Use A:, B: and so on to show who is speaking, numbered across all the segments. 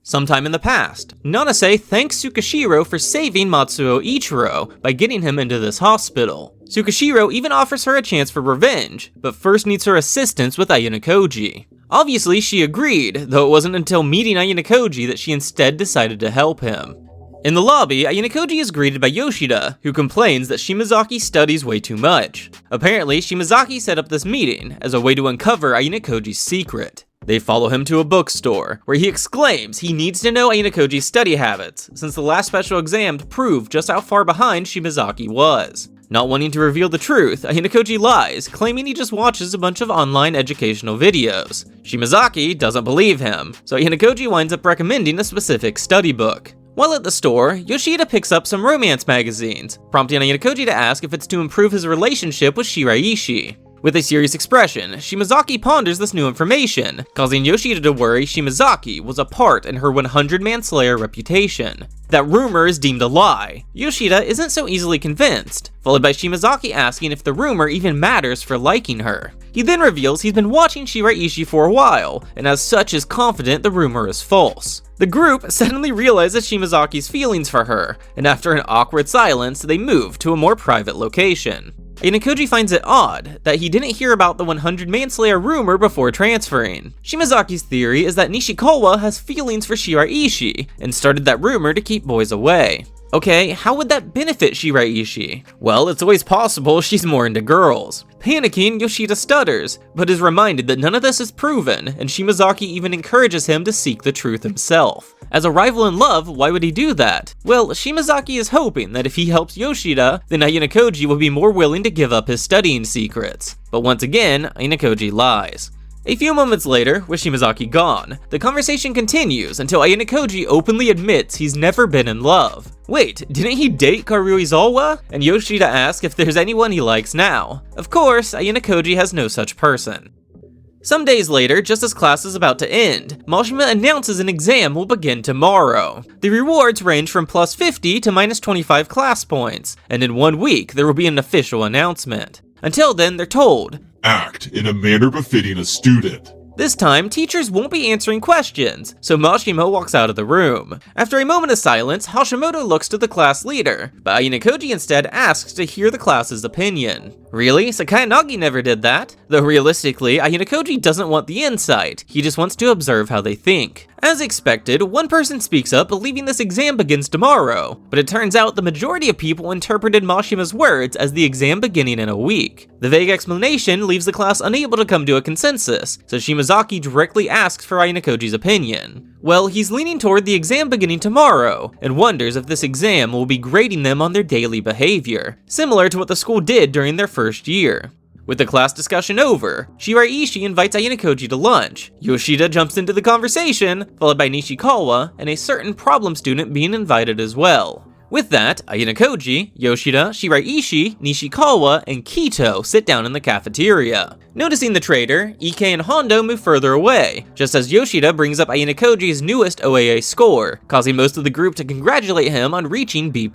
A: Sometime in the past, Nanase thanks Tsukishiro for saving Matsuo Ichiro by getting him into this hospital. Tsukishiro even offers her a chance for revenge, but first needs her assistance with Ayanokoji. Obviously, she agreed, though it wasn't until meeting Ayanokoji that she instead decided to help him. In the lobby, Ayanokoji is greeted by Yoshida, who complains that Shimazaki studies way too much. Apparently, Shimazaki set up this meeting as a way to uncover Ayanokoji's secret. They follow him to a bookstore, where he exclaims he needs to know Ayanokoji's study habits, since the last special exam proved just how far behind Shimazaki was. Not wanting to reveal the truth, Ayanokoji lies, claiming he just watches a bunch of online educational videos. Shimazaki doesn't believe him, so Ayanokoji winds up recommending a specific study book. While at the store, Yoshida picks up some romance magazines, prompting Ayanokoji to ask if it's to improve his relationship with Shiraishi. With a serious expression, Shimazaki ponders this new information, causing Yoshida to worry Shimazaki was a part in her 100-man slayer reputation. That rumor is deemed a lie. Yoshida isn't so easily convinced, followed by Shimazaki asking if the rumor even matters for liking her. He then reveals he's been watching Shiraishi for a while, and as such is confident the rumor is false. The group suddenly realizes Shimazaki's feelings for her, and after an awkward silence, they move to a more private location. Ayanokoji finds it odd that he didn't hear about the 100-man slayer rumor before transferring. Shimazaki's theory is that Nishikawa has feelings for Shiraishi, and started that rumor to keep boys away. Okay, how would that benefit Shiraishi? Well, it's always possible she's more into girls. Panicking, Yoshida stutters, but is reminded that none of this is proven, and Shimazaki even encourages him to seek the truth himself. As a rival in love, why would he do that? Well, Shimazaki is hoping that if he helps Yoshida, then Ayanokoji will be more willing to give up his studying secrets. But once again, Ayanokoji lies. A few moments later, with Shimazaki gone, the conversation continues until Ayanokoji openly admits he's never been in love. Wait, didn't he date Karuizawa? And Yoshida asks if there's anyone he likes now. Of course, Ayanokoji has no such person. Some days later, just as class is about to end, Mashima announces an exam will begin tomorrow. The rewards range from plus 50 to minus 25 class points, and in 1 week there will be an official announcement. Until then, they're told,
B: act in a manner befitting a student.
A: This time, teachers won't be answering questions, so Mashima walks out of the room. After a moment of silence, Hashimoto looks to the class leader, but Ayanokoji instead asks to hear the class's opinion. Really? Sakayanagi never did that? Though realistically, Ayanokoji doesn't want the insight, he just wants to observe how they think. As expected, one person speaks up believing this exam begins tomorrow, but it turns out the majority of people interpreted Mashima's words as the exam beginning in a week. The vague explanation leaves the class unable to come to a consensus, so Shimazaki directly asks for Ayanokoji's opinion. Well, he's leaning toward the exam beginning tomorrow, and wonders if this exam will be grading them on their daily behavior, similar to what the school did during their first year. With the class discussion over, Shiraishi invites Ayanokoji to lunch. Yoshida jumps into the conversation, followed by Nishikawa, and a certain problem student being invited as well. With that, Ayanokoji, Yoshida, Shiraishi, Nishikawa, and Kito sit down in the cafeteria. Noticing the traitor, Ike and Hondo move further away, just as Yoshida brings up Ayanokoji's newest OAA score, causing most of the group to congratulate him on reaching B+.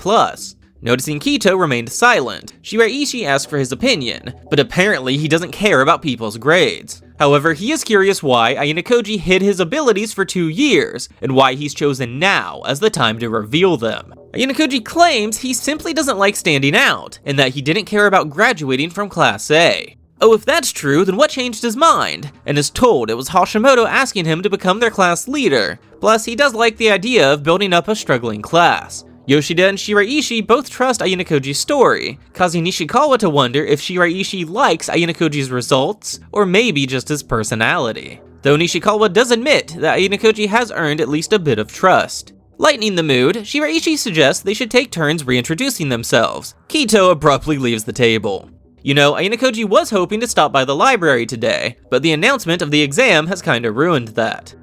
A: Noticing Kito remained silent, Shiraishi asked for his opinion, but apparently he doesn't care about people's grades. However, he is curious why Ayanokoji hid his abilities for 2 years, and why he's chosen now as the time to reveal them. Ayanokoji claims he simply doesn't like standing out, and that he didn't care about graduating from Class A. Oh, if that's true, then what changed his mind? And is told it was Hashimoto asking him to become their class leader. Plus, he does like the idea of building up a struggling class. Yoshida and Shiraishi both trust Ayanokoji's story, causing Nishikawa to wonder if Shiraishi likes Ayanokoji's results, or maybe just his personality. Though Nishikawa does admit that Ayanokoji has earned at least a bit of trust. Lightening the mood, Shiraishi suggests they should take turns reintroducing themselves. Kito abruptly leaves the table. You know, Ayanokoji was hoping to stop by the library today, but the announcement of the exam has kinda ruined that.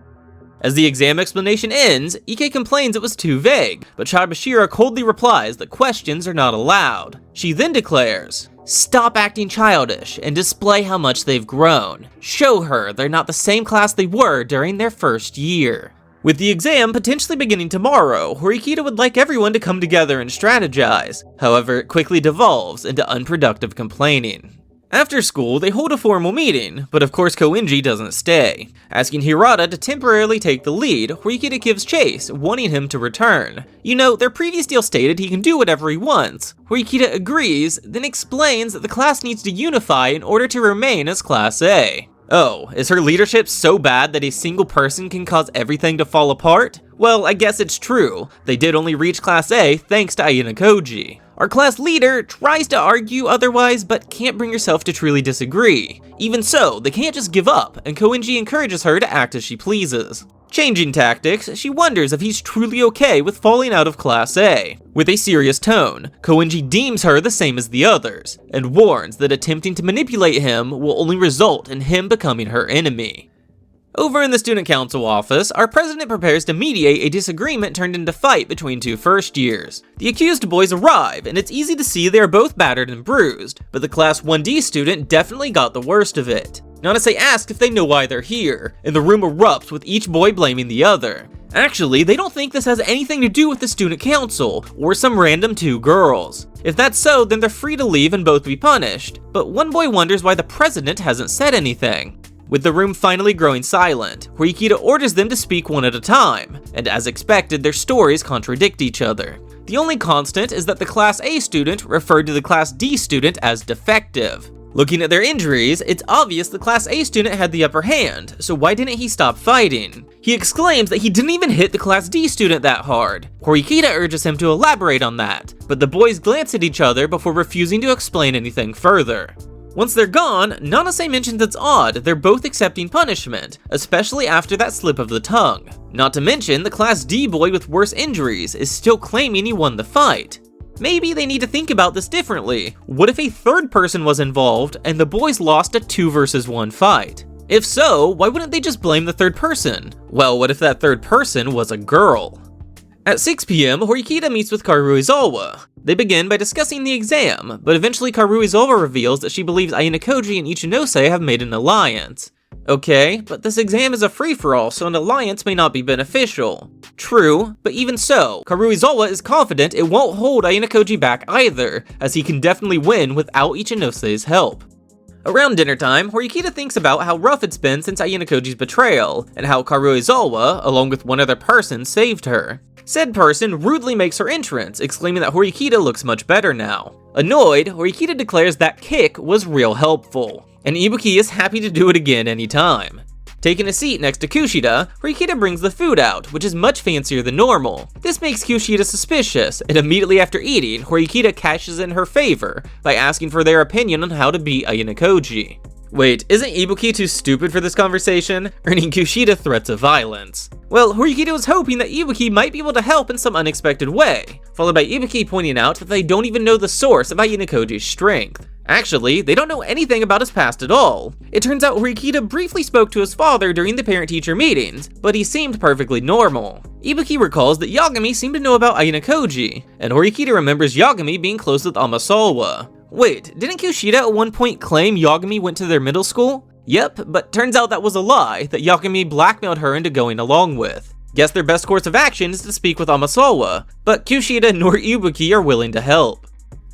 A: As the exam explanation ends, Ike complains it was too vague, but Chabashira coldly replies that questions are not allowed. She then declares, "Stop acting childish and display how much they've grown. Show her they're not the same class they were during their first year." With the exam potentially beginning tomorrow, Horikita would like everyone to come together and strategize. However, it quickly devolves into unproductive complaining. After school, they hold a formal meeting, but of course Koenji doesn't stay. Asking Hirata to temporarily take the lead, Horikita gives chase, wanting him to return. You know, their previous deal stated he can do whatever he wants. Horikita agrees, then explains that the class needs to unify in order to remain as Class A. Oh, is her leadership so bad that a single person can cause everything to fall apart? Well, I guess it's true. They did only reach Class A thanks to Ayanokoji. Our class leader tries to argue otherwise, but can't bring herself to truly disagree. Even so, they can't just give up, and Koenji encourages her to act as she pleases. Changing tactics, she wonders if he's truly okay with falling out of Class A. With a serious tone, Koenji deems her the same as the others, and warns that attempting to manipulate him will only result in him becoming her enemy. Over in the student council office, our president prepares to mediate a disagreement turned into fight between two first years. The accused boys arrive, and it's easy to see they are both battered and bruised, but the Class 1D student definitely got the worst of it. Nanase asks if they know why they're here, and the room erupts with each boy blaming the other. Actually, they don't think this has anything to do with the student council, or some random two girls. If that's so, then they're free to leave and both be punished, but one boy wonders why the president hasn't said anything. With the room finally growing silent, Horikita orders them to speak one at a time, and as expected, their stories contradict each other. The only constant is that the Class A student referred to the Class D student as defective. Looking at their injuries, it's obvious the Class A student had the upper hand, so why didn't he stop fighting? He exclaims that he didn't even hit the Class D student that hard. Horikita urges him to elaborate on that, but the boys glance at each other before refusing to explain anything further. Once they're gone, Nanase mentions it's odd they're both accepting punishment, especially after that slip of the tongue. Not to mention, the Class D boy with worse injuries is still claiming he won the fight. Maybe they need to think about this differently. What if a third person was involved and the boys lost a 2 versus 1 fight? If so, why wouldn't they just blame the third person? Well, what if that third person was a girl? At 6 p.m., Horikita meets with Karuizawa. They begin by discussing the exam, but eventually Karuizawa reveals that she believes Ayanokoji and Ichinose have made an alliance. Okay, but this exam is a free-for-all, so an alliance may not be beneficial. True, but even so, Karuizawa is confident it won't hold Ayanokoji back either, as he can definitely win without Ichinose's help. Around dinner time, Horikita thinks about how rough it's been since Ayanokoji's betrayal, and how Karuizawa, along with one other person, saved her. Said person rudely makes her entrance, exclaiming that Horikita looks much better now. Annoyed, Horikita declares that kick was real helpful, and Ibuki is happy to do it again anytime. Taking a seat next to Kushida, Horikita brings the food out, which is much fancier than normal. This makes Kushida suspicious, and immediately after eating, Horikita cashes in her favor by asking for their opinion on how to beat Ayanokoji. Wait, isn't Ibuki too stupid for this conversation? Earning Kushida threats of violence. Well, Horikita was hoping that Ibuki might be able to help in some unexpected way, followed by Ibuki pointing out that they don't even know the source of Ayanokoji's strength. Actually, they don't know anything about his past at all. It turns out Horikita briefly spoke to his father during the parent-teacher meetings, but he seemed perfectly normal. Ibuki recalls that Yagami seemed to know about Ayanokoji, and Horikita remembers Yagami being close with Amasawa. Wait, didn't Kushida at one point claim Yagami went to their middle school? Yep, but turns out that was a lie that Yagami blackmailed her into going along with. Guess their best course of action is to speak with Amasawa, but Kushida nor Ibuki are willing to help.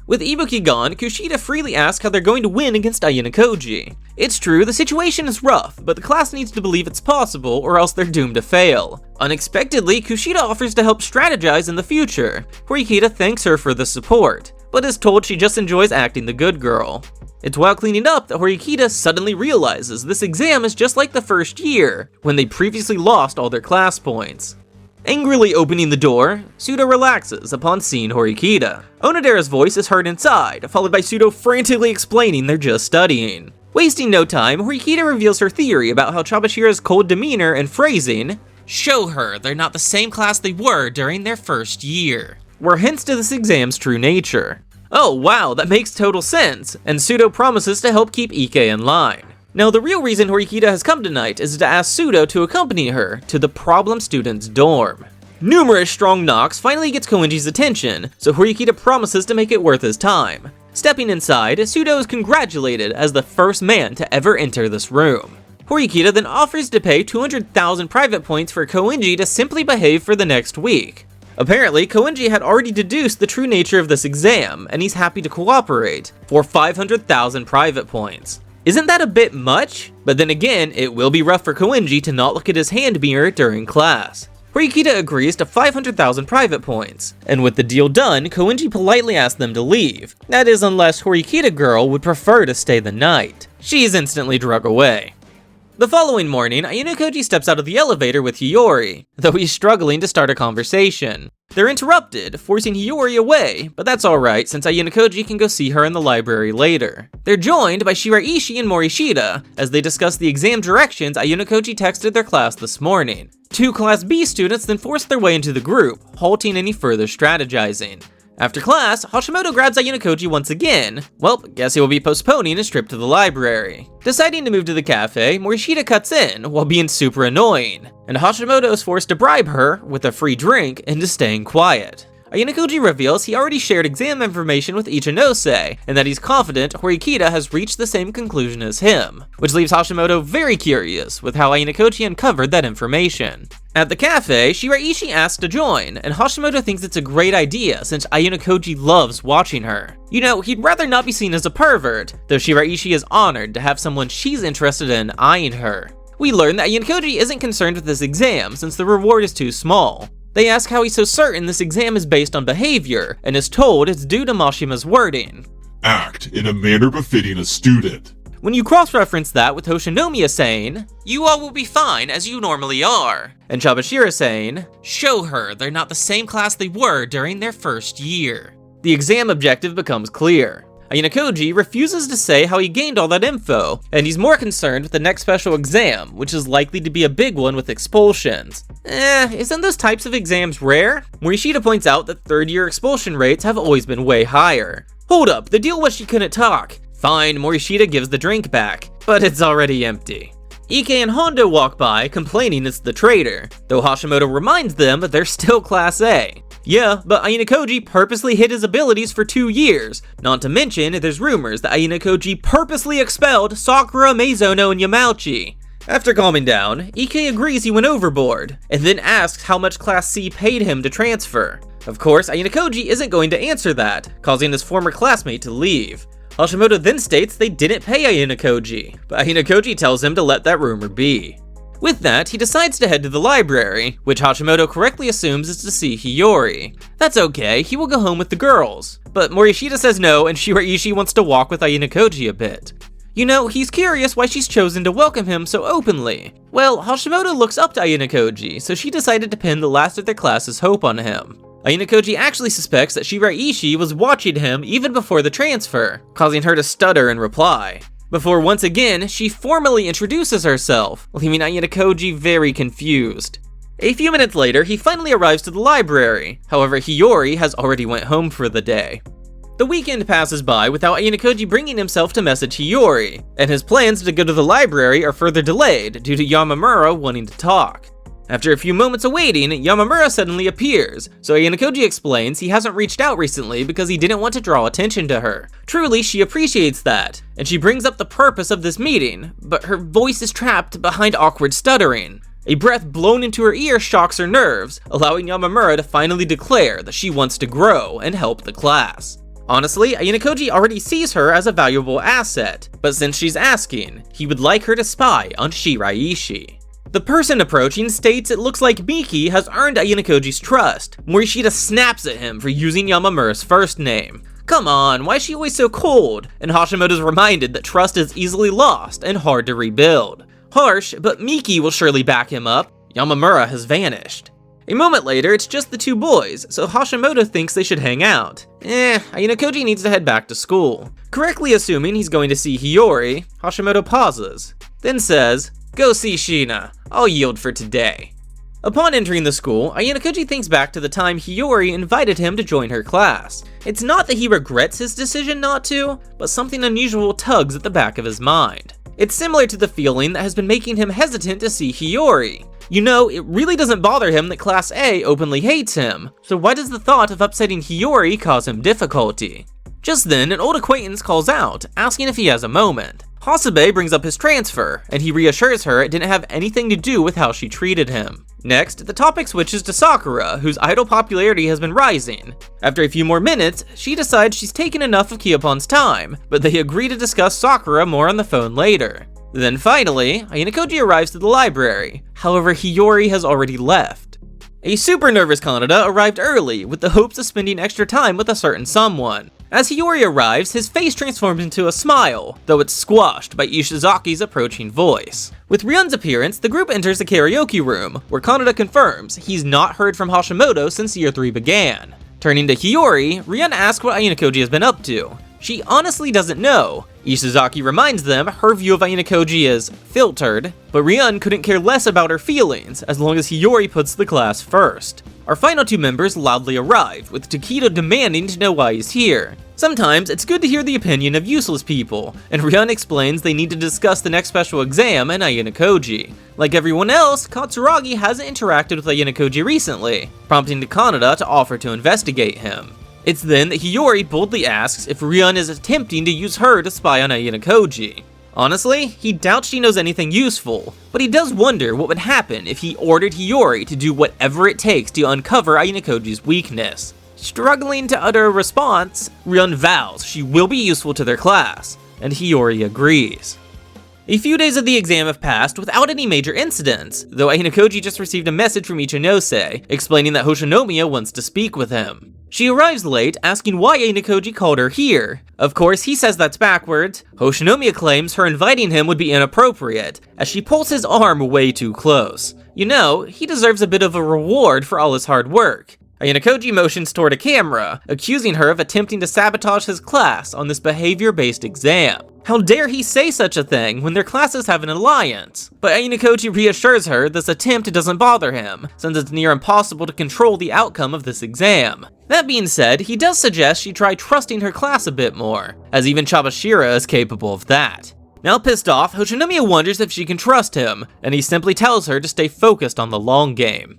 A: With Ibuki gone, Kushida freely asks how they're going to win against Ayanokoji. It's true, the situation is rough, but the class needs to believe it's possible or else they're doomed to fail. Unexpectedly, Kushida offers to help strategize in the future. Horikita thanks her for the support, but is told she just enjoys acting the good girl. It's while cleaning up that Horikita suddenly realizes this exam is just like the first year, when they previously lost all their class points. Angrily opening the door, Sudo relaxes upon seeing Horikita. Onodera's voice is heard inside, followed by Sudo frantically explaining they're just studying. Wasting no time, Horikita reveals her theory about how Chabashira's cold demeanor and phrasing show her they're not the same class they were during their first year, were hints to this exam's true nature. Oh wow, that makes total sense, and Sudo promises to help keep Ike in line. Now, the real reason Horikita has come tonight is to ask Sudo to accompany her to the problem student's dorm. Numerous strong knocks finally gets Koenji's attention, so Horikita promises to make it worth his time. Stepping inside, Sudo is congratulated as the first man to ever enter this room. Horikita then offers to pay 200,000 private points for Koenji to simply behave for the next week. Apparently, Koenji had already deduced the true nature of this exam, and he's happy to cooperate, for 500,000 private points. Isn't that a bit much? But then again, it will be rough for Koenji to not look at his hand mirror during class. Horikita agrees to 500,000 private points, and with the deal done, Koenji politely asks them to leave. That is, unless Horikita girl would prefer to stay the night. She's instantly drug away. The following morning, Ayanokoji steps out of the elevator with Hiyori, though he's struggling to start a conversation. They're interrupted, forcing Hiyori away, but that's alright since Ayanokoji can go see her in the library later. They're joined by Shiraishi and Morishita as they discuss the exam directions Ayanokoji texted their class this morning. Two Class B students then force their way into the group, halting any further strategizing. After class, Hashimoto grabs Ayanokoji once again. Well, guess he will be postponing his trip to the library. Deciding to move to the cafe, Morishita cuts in while being super annoying, and Hashimoto is forced to bribe her with a free drink into staying quiet. Ayanokoji reveals he already shared exam information with Ichinose, and that he's confident Horikita has reached the same conclusion as him, which leaves Hashimoto very curious with how Ayanokoji uncovered that information. At the cafe, Shiraishi asks to join, and Hashimoto thinks it's a great idea since Ayanokoji loves watching her. You know, he'd rather not be seen as a pervert, though Shiraishi is honored to have someone she's interested in eyeing her. We learn that Ayanokoji isn't concerned with this exam since the reward is too small. They ask how he's so certain this exam is based on behavior, and is told it's due to Mashima's wording.
B: Act in a manner befitting a student.
A: When you cross-reference that with Hoshinomiya saying, "You all will be fine as you normally are," and Chabashira saying, "Show her they're not the same class they were during their first year," the exam objective becomes clear. Ayanokoji refuses to say how he gained all that info, and he's more concerned with the next special exam, which is likely to be a big one with expulsions. Isn't those types of exams rare? Morishita points out that third-year expulsion rates have always been way higher. Hold up, the deal was she couldn't talk. Fine, Morishita gives the drink back, but it's already empty. Ike and Hondo walk by, complaining it's the traitor, though Hashimoto reminds them that they're still Class A. Yeah, but Ayanokoji purposely hid his abilities for 2 years, not to mention there's rumors that Ayanokoji purposely expelled Sakura, Meizono, and Yamauchi. After calming down, Ike agrees he went overboard, and then asks how much Class C paid him to transfer. Of course, Ayanokoji isn't going to answer that, causing his former classmate to leave. Hashimoto then states they didn't pay Ayanokoji, but Ayanokoji tells him to let that rumor be. With that, he decides to head to the library, which Hashimoto correctly assumes is to see Hiyori. That's okay, he will go home with the girls. But Morishita says no, and Shiraishi wants to walk with Ayanokoji a bit. You know, he's curious why she's chosen to welcome him so openly. Well, Hashimoto looks up to Ayanokoji, so she decided to pin the last of their class's hope on him. Ayanokoji actually suspects that Shiraishi was watching him even before the transfer, causing her to stutter in reply. Before once again, she formally introduces herself, leaving Ayanokoji very confused. A few minutes later, he finally arrives to the library. However, Hiyori has already went home for the day. The weekend passes by without Ayanokoji bringing himself to message Hiyori, and his plans to go to the library are further delayed due to Yamamura wanting to talk. After a few moments of waiting, Yamamura suddenly appears, so Ayanokoji explains he hasn't reached out recently because he didn't want to draw attention to her. Truly, she appreciates that, and she brings up the purpose of this meeting, but her voice is trapped behind awkward stuttering. A breath blown into her ear shocks her nerves, allowing Yamamura to finally declare that she wants to grow and help the class. Honestly, Ayanokoji already sees her as a valuable asset, but since she's asking, he would like her to spy on Shiraishi. The person approaching states it looks like Miki has earned Ayanokoji's trust. Morishita snaps at him for using Yamamura's first name. Come on, why is she always so cold? And Hashimoto's reminded that trust is easily lost and hard to rebuild. Harsh, but Miki will surely back him up. Yamamura has vanished. A moment later, it's just the two boys, so Hashimoto thinks they should hang out. Ayanokoji needs to head back to school. Correctly assuming he's going to see Hiyori, Hashimoto pauses, then says, "Go see Shina. I'll yield for today." Upon entering the school, Ayanokoji thinks back to the time Hiyori invited him to join her class. It's not that he regrets his decision not to, but something unusual tugs at the back of his mind. It's similar to the feeling that has been making him hesitant to see Hiyori. You know, it really doesn't bother him that Class A openly hates him, so why does the thought of upsetting Hiyori cause him difficulty? Just then, an old acquaintance calls out, asking if he has a moment. Hasebe brings up his transfer, and he reassures her it didn't have anything to do with how she treated him. Next, the topic switches to Sakura, whose idol popularity has been rising. After a few more minutes, she decides she's taken enough of Kyopon's time, but they agree to discuss Sakura more on the phone later. Then finally, Ayanokoji arrives to the library. However, Hiyori has already left. A super nervous Kaneda arrived early with the hopes of spending extra time with a certain someone. As Hiyori arrives, his face transforms into a smile, though it's squashed by Ishizaki's approaching voice. With Ryun's appearance, the group enters the karaoke room, where Kaneda confirms he's not heard from Hashimoto since Year 3 began. Turning to Hiyori, Ryun asks what Ayanokoji has been up to. She honestly doesn't know. Ishizaki reminds them her view of Ayanokoji is filtered, but Ryun couldn't care less about her feelings as long as Hiyori puts the class first. Our final two members loudly arrive, with Takedo demanding to know why he's here. Sometimes it's good to hear the opinion of useless people, and Ryun explains they need to discuss the next special exam and Ayanokoji. Like everyone else, Katsuragi hasn't interacted with Ayanokoji recently, prompting Kaneda to offer to investigate him. It's then that Hiyori boldly asks if Ryun is attempting to use her to spy on Ayanokoji. Honestly, he doubts she knows anything useful, but he does wonder what would happen if he ordered Hiyori to do whatever it takes to uncover Ayanokoji's weakness. Struggling to utter a response, Ryun vows she will be useful to their class, and Hiyori agrees. A few days of the exam have passed without any major incidents, though Ayanokoji just received a message from Ichinose explaining that Hoshinomiya wants to speak with him. She arrives late, asking why Ayanokoji called her here. Of course, he says that's backwards. Hoshinomiya claims her inviting him would be inappropriate, as she pulls his arm way too close. You know, he deserves a bit of a reward for all his hard work. Ayanokoji motions toward a camera, accusing her of attempting to sabotage his class on this behavior-based exam. How dare he say such a thing when their classes have an alliance? But Ayanokoji reassures her this attempt doesn't bother him, since it's near impossible to control the outcome of this exam. That being said, he does suggest she try trusting her class a bit more, as even Chabashira is capable of that. Now pissed off, Hoshinomiya wonders if she can trust him, and he simply tells her to stay focused on the long game.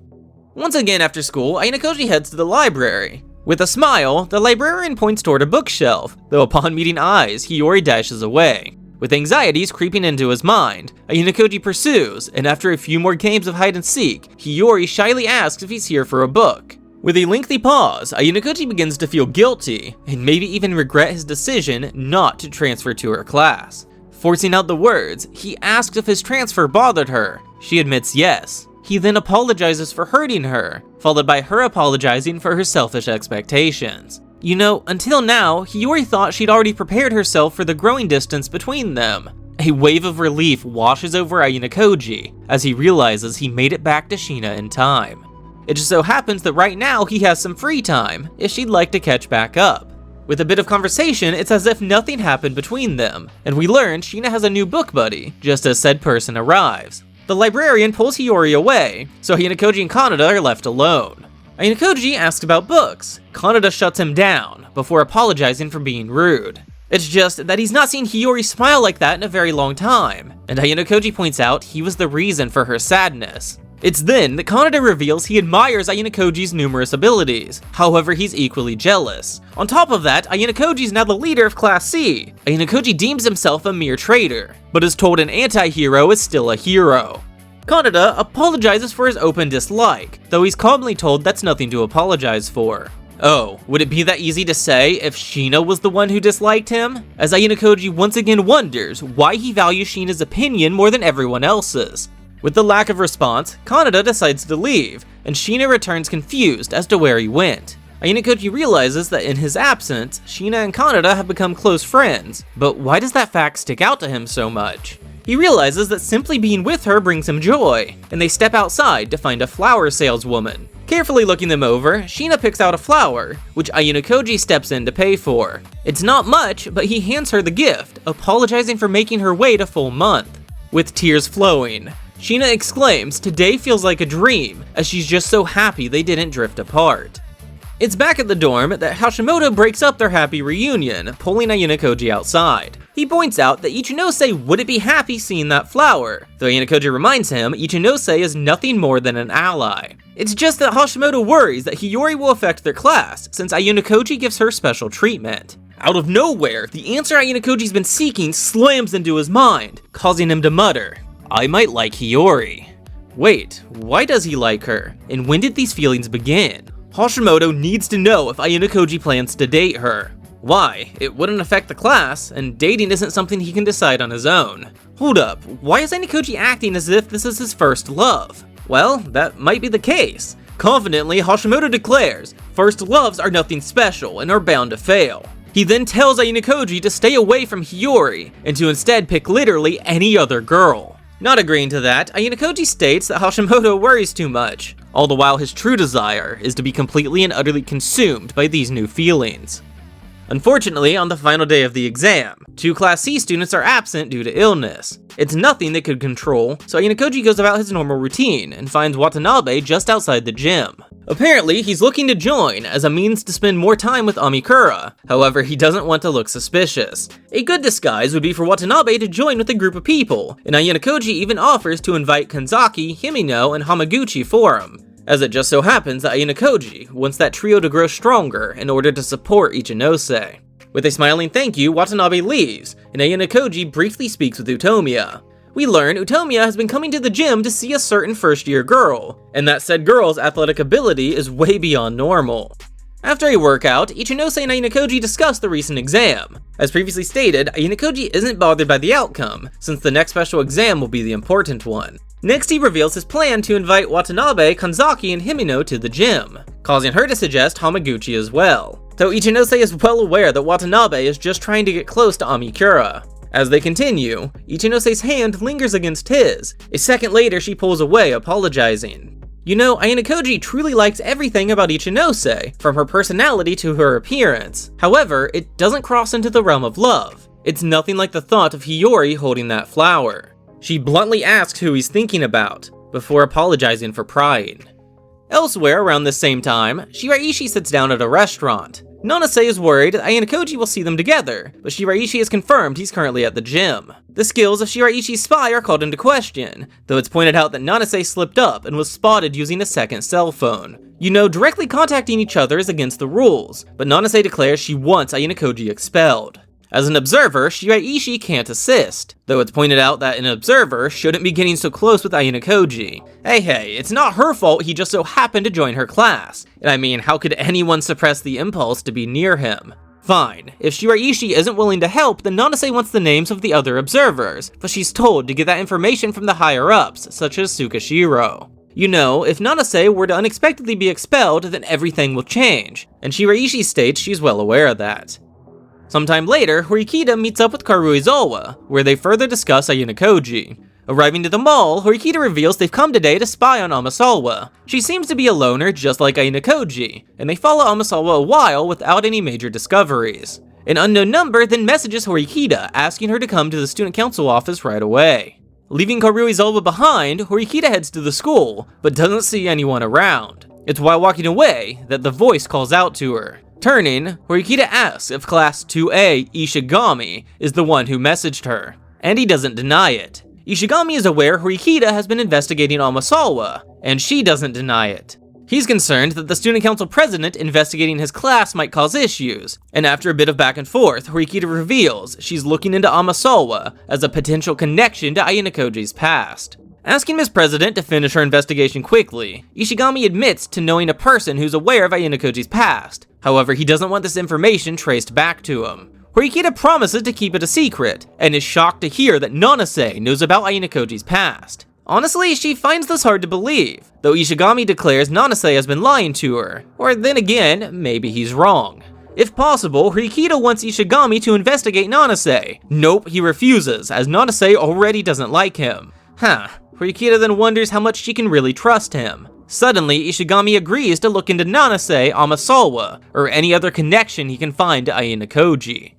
A: Once again after school, Ayanokoji heads to the library. With a smile, the librarian points toward a bookshelf, though upon meeting eyes, Hiyori dashes away. With anxieties creeping into his mind, Ayanokoji pursues, and after a few more games of hide-and-seek, Hiyori shyly asks if he's here for a book. With a lengthy pause, Ayanokoji begins to feel guilty, and maybe even regret his decision not to transfer to her class. Forcing out the words, he asks if his transfer bothered her. She admits yes. He then apologizes for hurting her, followed by her apologizing for her selfish expectations. You know, until now, Hiyori thought she'd already prepared herself for the growing distance between them. A wave of relief washes over Ayanokoji as he realizes he made it back to Shina in time. It just so happens that right now he has some free time, if she'd like to catch back up. With a bit of conversation, it's as if nothing happened between them, and we learn Shina has a new book buddy, just as said person arrives. The librarian pulls Hiyori away, so Ayanokoji and Kaneda are left alone. Ayanokoji asks about books. Kaneda shuts him down, before apologizing for being rude. It's just that he's not seen Hiyori smile like that in a very long time, and Ayanokoji points out he was the reason for her sadness. It's then that Kaneda reveals he admires Ayanokoji's numerous abilities, however he's equally jealous. On top of that, Ayanokoji's now the leader of Class C. Ayanokoji deems himself a mere traitor, but is told an anti-hero is still a hero. Kaneda apologizes for his open dislike, though he's calmly told that's nothing to apologize for. Oh, would it be that easy to say if Shina was the one who disliked him? As Ayanokoji once again wonders why he values Shina's opinion more than everyone else's. With the lack of response, Kaneda decides to leave, and Shina returns confused as to where he went. Ayanokoji realizes that in his absence, Shina and Kaneda have become close friends, but why does that fact stick out to him so much? He realizes that simply being with her brings him joy, and they step outside to find a flower saleswoman. Carefully looking them over, Shina picks out a flower, which Ayanokoji steps in to pay for. It's not much, but he hands her the gift, apologizing for making her wait a full month. With tears flowing, Shina exclaims today feels like a dream, as she's just so happy they didn't drift apart. It's back at the dorm that Hashimoto breaks up their happy reunion, pulling Ayanokoji outside. He points out that Ichinose wouldn't be happy seeing that flower, though Ayanokoji reminds him Ichinose is nothing more than an ally. It's just that Hashimoto worries that Hiyori will affect their class, since Ayanokoji gives her special treatment. Out of nowhere, the answer Ayanokoji's been seeking slams into his mind, causing him to mutter, "I might like Hiyori." Wait, why does he like her? And when did these feelings begin? Hashimoto needs to know if Ayanokoji plans to date her. Why? It wouldn't affect the class, and dating isn't something he can decide on his own. Hold up, why is Ayanokoji acting as if this is his first love? Well, that might be the case. Confidently, Hashimoto declares, first loves are nothing special and are bound to fail. He then tells Ayanokoji to stay away from Hiyori, and to instead pick literally any other girl. Not agreeing to that, Ayanokoji states that Hashimoto worries too much, all the while his true desire is to be completely and utterly consumed by these new feelings. Unfortunately, on the final day of the exam, 2 Class C students are absent due to illness. It's nothing they could control, so Ayanokoji goes about his normal routine and finds Watanabe just outside the gym. Apparently, he's looking to join as a means to spend more time with Amikura, however he doesn't want to look suspicious. A good disguise would be for Watanabe to join with a group of people, and Ayanokoji even offers to invite Kanzaki, Himino, and Hamaguchi for him, as it just so happens that Ayanokoji wants that trio to grow stronger in order to support Ichinose. With a smiling thank you, Watanabe leaves, and Ayanokoji briefly speaks with Utomiya. We learn Utomiya has been coming to the gym to see a certain first-year girl, and that said girl's athletic ability is way beyond normal. After a workout, Ichinose and Ayanokoji discuss the recent exam. As previously stated, Ayanokoji isn't bothered by the outcome, since the next special exam will be the important one. Next, he reveals his plan to invite Watanabe, Kanzaki, and Himino to the gym, causing her to suggest Hamaguchi as well. Though Ichinose is well aware that Watanabe is just trying to get close to Amikura. As they continue, Ichinose's hand lingers against his. A second later, she pulls away, apologizing. You know, Ayanokoji truly likes everything about Ichinose, from her personality to her appearance. However, it doesn't cross into the realm of love. It's nothing like the thought of Hiyori holding that flower. She bluntly asks who he's thinking about, before apologizing for prying. Elsewhere around this same time, Shiraishi sits down at a restaurant. Nanase is worried that Ayanokoji will see them together, but Shiraishi has confirmed he's currently at the gym. The skills of Shiraishi's spy are called into question, though it's pointed out that Nanase slipped up and was spotted using a second cell phone. You know, directly contacting each other is against the rules, but Nanase declares she wants Ayanokoji expelled. As an observer, Shiraishi can't assist, though it's pointed out that an observer shouldn't be getting so close with Ayanokoji. Hey, it's not her fault he just so happened to join her class. And I mean, how could anyone suppress the impulse to be near him? Fine, if Shiraishi isn't willing to help, then Nanase wants the names of the other observers, but she's told to get that information from the higher-ups, such as Tsukashiro. You know, if Nanase were to unexpectedly be expelled, then everything will change, and Shiraishi states she's well aware of that. Sometime later, Horikita meets up with Karuizawa, where they further discuss Ayanokoji. Arriving to the mall, Horikita reveals they've come today to spy on Amasawa. She seems to be a loner just like Ayanokoji, and they follow Amasawa a while without any major discoveries. An unknown number then messages Horikita, asking her to come to the student council office right away. Leaving Karuizawa behind, Horikita heads to the school, but doesn't see anyone around. It's while walking away that the voice calls out to her. Turning, Horikita asks if Class 2A Ishigami is the one who messaged her, and he doesn't deny it. Ishigami is aware Horikita has been investigating Amasawa, and she doesn't deny it. He's concerned that the student council president investigating his class might cause issues, and after a bit of back and forth, Horikita reveals she's looking into Amasawa as a potential connection to Ayanokoji's past. Asking Ms. President to finish her investigation quickly, Ishigami admits to knowing a person who's aware of Ayanokoji's past. However, he doesn't want this information traced back to him. Horikita promises to keep it a secret, and is shocked to hear that Nanase knows about Ayanokoji's past. Honestly, she finds this hard to believe, though Ishigami declares Nanase has been lying to her, or then again, maybe he's wrong. If possible, Horikita wants Ishigami to investigate Nanase. Nope, he refuses, as Nanase already doesn't like him. Horikita then wonders how much she can really trust him. Suddenly, Ishigami agrees to look into Nanase, Amasawa, or any other connection he can find to Ayanokoji.